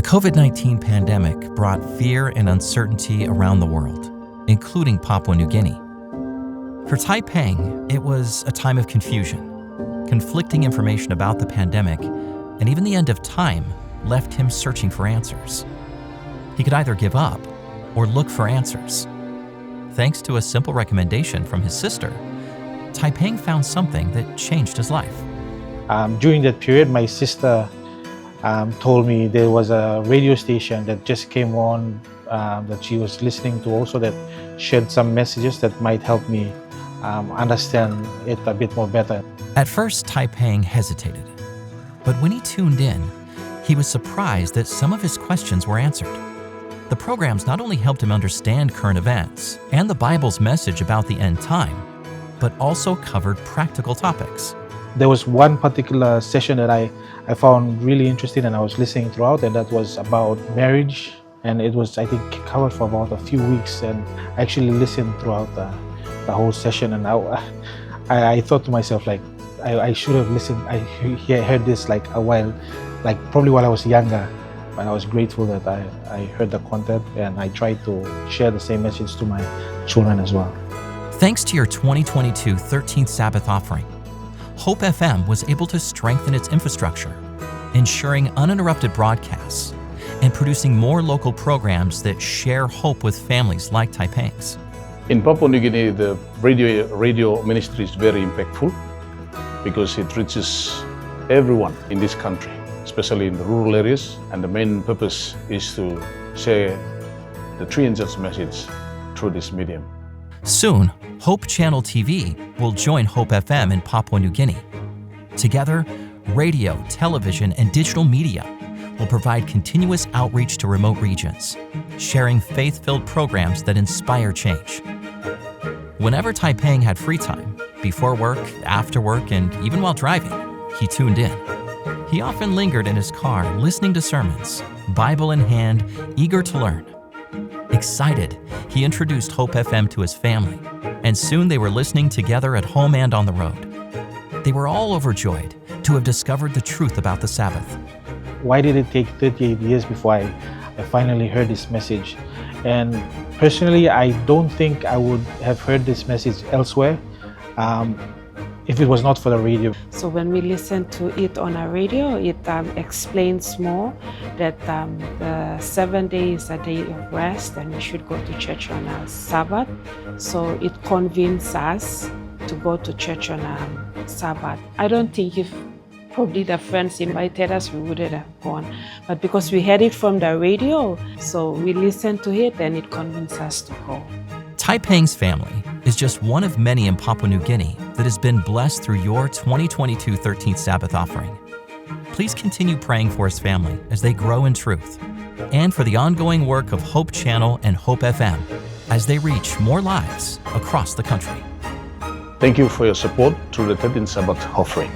The COVID-19 pandemic brought fear and uncertainty around the world, including Papua New Guinea. For Taipeng, it was a time of confusion. Conflicting information about the pandemic and even the end of time left him searching for answers. He could either give up or look for answers. Thanks to a simple recommendation from his sister, Taipeng found something that changed his life. During that period, my sister told me there was a radio station that just came on that she was listening to also that shared some messages that might help me understand it a bit more better. At first, Taipeng hesitated, but when he tuned in, he was surprised that some of his questions were answered. The programs not only helped him understand current events and the Bible's message about the end time, but also covered practical topics. There was one particular session that I found really interesting and I was listening throughout, and that was about marriage. And it was, I think, covered for about a few weeks, and I actually listened throughout the whole session. And I thought to myself, like, I should have listened. I heard this probably while I was younger. And I was grateful that I heard the content, and I tried to share the same message to my children as well. Thanks to your 2022 13th Sabbath Offering, Hope FM was able to strengthen its infrastructure, ensuring uninterrupted broadcasts and producing more local programs that share hope with families like Taipeng's. In Papua New Guinea, the radio ministry is very impactful because it reaches everyone in this country, especially in the rural areas, and the main purpose is to share the True Angels message through this medium. Soon, Hope Channel TV will join Hope FM in Papua New Guinea. Together, radio, television, and digital media will provide continuous outreach to remote regions, sharing faith-filled programs that inspire change. Whenever Taipeng had free time, before work, after work, and even while driving, he tuned in. He often lingered in his car, listening to sermons, Bible in hand, eager to learn. Excited, he introduced Hope FM to his family, and soon they were listening together at home and on the road. They were all overjoyed to have discovered the truth about the Sabbath. Why did it take 38 years before I finally heard this message? And personally, I don't think I would have heard this message elsewhere if it was not for the radio. So when we listen to it on a radio, it explains more that the 7 days is a day of rest and we should go to church on a Sabbath. So it convinced us to go to church on a Sabbath. I don't think if probably the friends invited us, we wouldn't have gone. But because we heard it from the radio, so we listened to it and it convinced us to go. Taipeng's family is just one of many in Papua New Guinea that has been blessed through your 2022 13th Sabbath Offering. Please continue praying for his family as they grow in truth, and for the ongoing work of Hope Channel and Hope FM as they reach more lives across the country. Thank you for your support through the 13th Sabbath Offering.